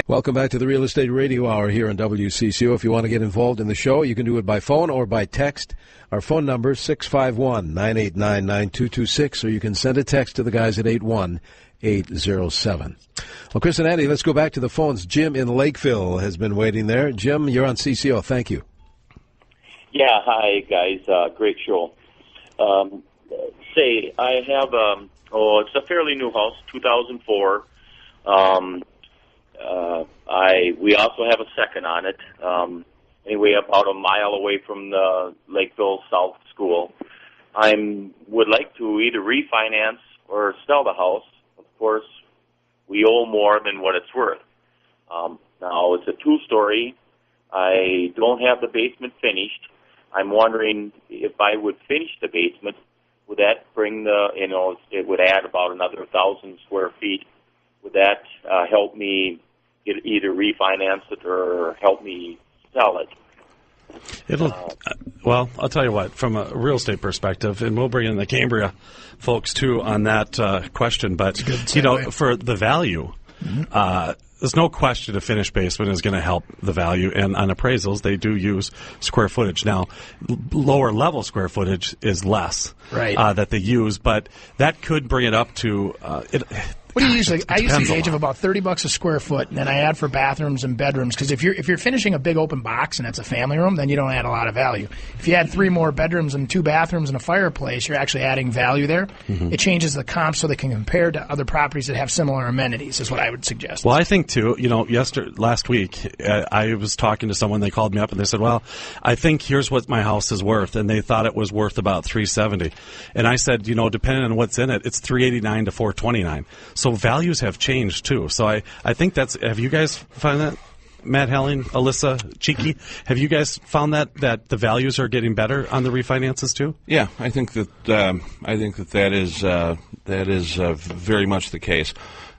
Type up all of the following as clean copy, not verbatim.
Welcome back to the Real Estate Radio Hour here on WCCO. If you want to get involved in the show, you can do it by phone or by text. Our phone number is 651-989-9226, or you can send a text to the guys at 81807. Well, Chris and Andy, let's go back to the phones. Jim in Lakeville has been waiting there. Jim, you're on CCO. Thank you. Yeah, hi, guys. Great show. I have, it's a fairly new house, 2004. We also have a second on it. Anyway, about a mile away from the Lakeville South School. I would like to either refinance or sell the house. Of course, we owe more than what it's worth. Now, it's a two-story. I don't have the basement finished. I'm wondering if I would finish the basement, would that bring it would add about another 1,000 square feet. Would that help me either refinance it or help me sell it? Well, I'll tell you what, from a real estate perspective, and we'll bring in the Cambria folks, too, on that question, but, for the value, there's no question a finished basement is going to help the value, and on appraisals, they do use square footage. Now, lower level square footage is less that they use, but that could bring it up to What do you usually? I use the gauge of about $30 a square foot, and then I add for bathrooms and bedrooms. Because if you're finishing a big open box and it's a family room, then you don't add a lot of value. If you add 3 more bedrooms and 2 bathrooms and a fireplace, you're actually adding value there. Mm-hmm. It changes the comp so they can compare to other properties that have similar amenities. Is what I would suggest. Well, I think too. Last week I was talking to someone. They called me up and they said, "Well, I think here's what my house is worth," and they thought it was worth about $370. And I said, depending on what's in it, it's $389 to $429. So values have changed, too. So I think have you guys found that? Matt Helling, Alissa, Csiki, have you guys found that the values are getting better on the refinances, too? Yeah, I think that is very much the case.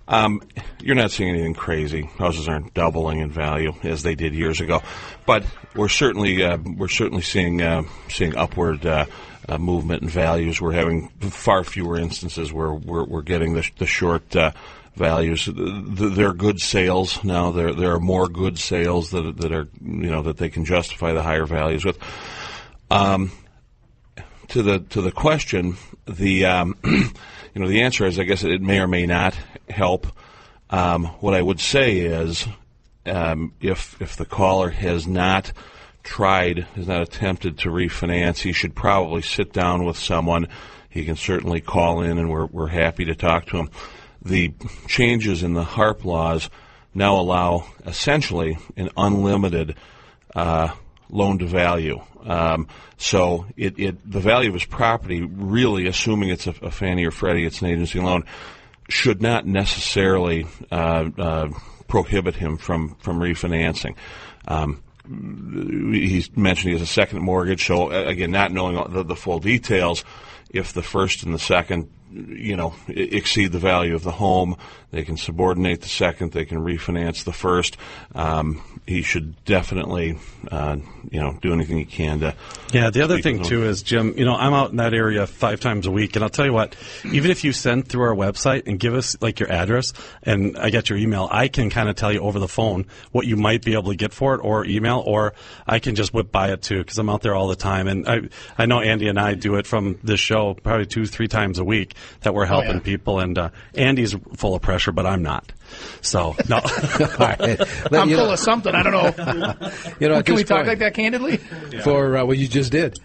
You're not seeing anything crazy. Houses aren't doubling in value as they did years ago, but we're certainly seeing upward movement in values. We're having far fewer instances where we're getting the short values. There are good sales now. There are more good sales that are that they can justify the higher values with. To the question, the answer is, I guess, it may or may not help. What I would say is, if the caller has not attempted to refinance, he should probably sit down with someone. He can certainly call in, and we're happy to talk to him. The changes in the HARP laws now allow essentially an unlimited loan to value. So the value of his property, really, assuming it's a Fannie or Freddie, it's an agency loan, should not necessarily prohibit him from refinancing. He mentioned he has a second mortgage, so again, not knowing the full details, if the first and the second, exceed the value of the home, they can subordinate the second, they can refinance the first. He should definitely, do anything he can to. Yeah, the other thing, too, is, Jim, I'm out in that area 5 times a week, and I'll tell you what, even if you send through our website and give us, your address, and I get your email, I can kind of tell you over the phone what you might be able to get for it, or email, or I can just whip by it, too, because I'm out there all the time. And I know Andy and I do it from this show probably 2-3 times a week that we're helping people, and Andy's full of pressure, but I'm not. So, no. Right. I'm full of something. I don't know. Can we talk like that candidly? Yeah. For what you just did,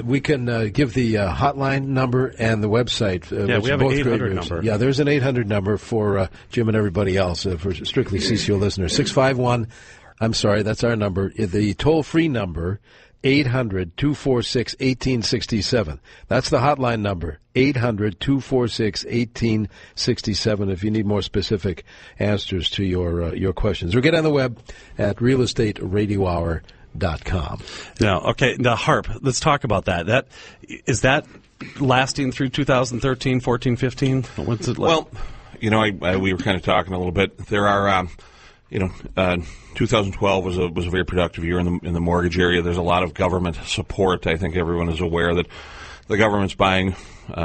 we can give the hotline number and the website. We have an 800 number. Yeah, there's an 800 number for Jim and everybody else, for strictly CCO listeners. 651, I'm sorry, that's our number. The toll-free number, 800-246-1867. That's the hotline number, 800-246-1867, if you need more specific answers to your questions. Or get on the web at realestateradiohour.com. Now, okay, the HARP, let's talk about that. Is that lasting through 2013, 14, 15? What's it like? Well, we were kind of talking a little bit. There are 2012 was a very productive year in the mortgage area. There's a lot of government support. I think everyone is aware that the government's buying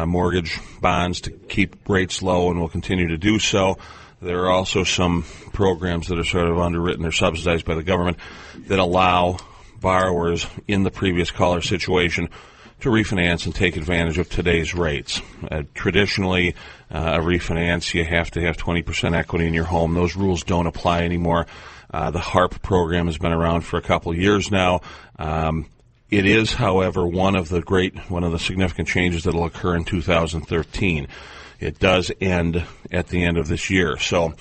mortgage bonds to keep rates low and will continue to do so. there are also some programs that are sort of underwritten or subsidized by the government that allow borrowers in the previous caller situation to refinance and take advantage of today's rates. Traditionally, a refinance, you have to have 20% equity in your home. Those rules don't apply anymore. The HARP program has been around for a couple of years now. It is, however, one of the significant changes that will occur in 2013. It does end at the end of this year. So,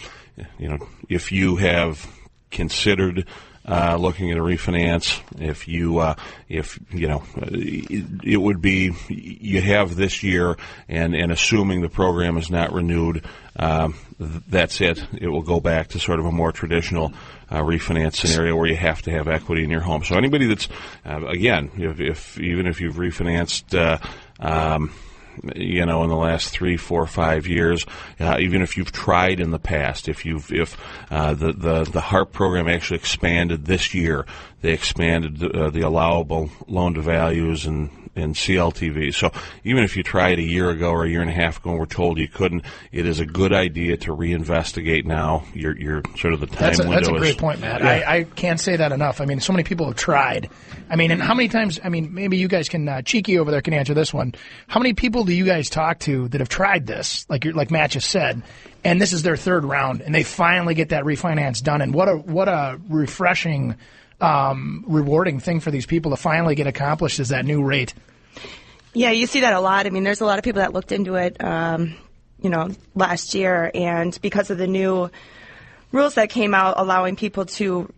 if you have considered looking at a refinance, it would be, you have this year, and assuming the program is not renewed, that's it. It will go back to sort of a more traditional refinance scenario where you have to have equity in your home. So anybody that's, again, even if you've refinanced, in the last 3, 4, 5 years, even if you've tried in the past, if the HARP program actually expanded this year, they expanded the allowable loan to values and CLTV. So even if you tried a year ago or a year and a half ago and were told you couldn't, it is a good idea to reinvestigate now. You're sort of the time window. That's a great point, Matt. Yeah. I can't say that enough. I mean, so many people have tried. I mean, and how many times, maybe you guys can, Csiki over there can answer this one. How many people do you guys talk to that have tried this, like Matt just said, and this is their third round, and they finally get that refinance done? And what a refreshing, rewarding thing for these people to finally get accomplished is that new rate. Yeah, you see that a lot. I mean, there's a lot of people that looked into it, last year, and because of the new rules that came out allowing people to,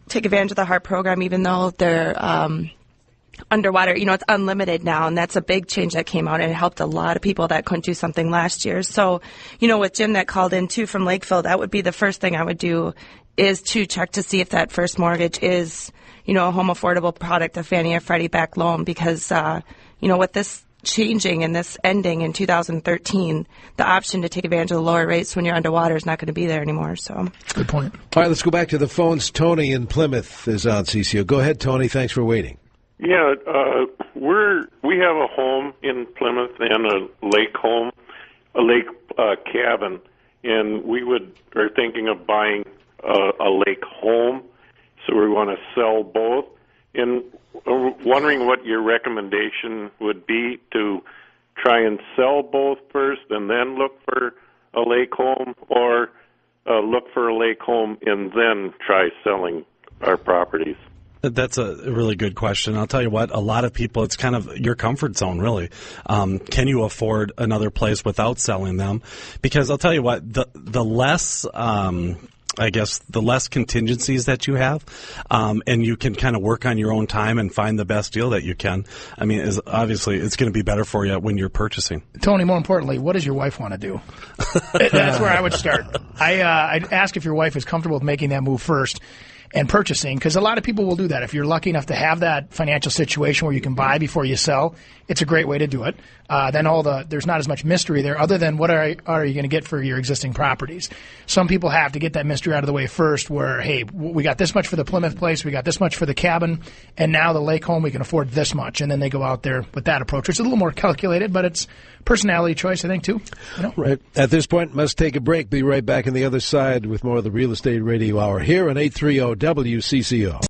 take advantage of the HARP program, even though they're underwater, it's unlimited now, and that's a big change that came out, and it helped a lot of people that couldn't do something last year. So, with Jim that called in too from Lakeville, that would be the first thing I would do, is to check to see if that first mortgage is, a home affordable product, a Fannie or Freddie back loan, because, with this changing and this ending in 2013, the option to take advantage of the lower rates when you're underwater is not going to be there anymore. So, good point. All right, let's go back to the phones. Tony in Plymouth is on CCO. Go ahead, Tony. Thanks for waiting. Yeah, we have a home in Plymouth and a lake cabin, and we are thinking of buying a lake home, so we want to sell both. And wondering what your recommendation would be, to try and sell both first and then look for a lake home, or look for a lake home and then try selling our properties. That's a really good question. I'll tell you what, a lot of people, it's kind of your comfort zone, really. Can you afford another place without selling them? Because I'll tell you what, the less, the less contingencies that you have, and you can kind of work on your own time and find the best deal that you can. Obviously, it's going to be better for you when you're purchasing. Tony, more importantly, what does your wife want to do? That's where I would start. I'd ask if your wife is comfortable with making that move first and purchasing, because a lot of people will do that. If you're lucky enough to have that financial situation where you can buy before you sell, it's a great way to do it. Then there's not as much mystery there, other than what are you going to get for your existing properties. Some people have to get that mystery out of the way first, where, hey, we got this much for the Plymouth place, we got this much for the cabin, and now the lake home, we can afford this much. And then they go out there with that approach. It's a little more calculated, but it's personality choice, I think, too. Right. At this point, must take a break. Be right back on the other side with more of the Real Estate Radio Hour here on 830 WCCO.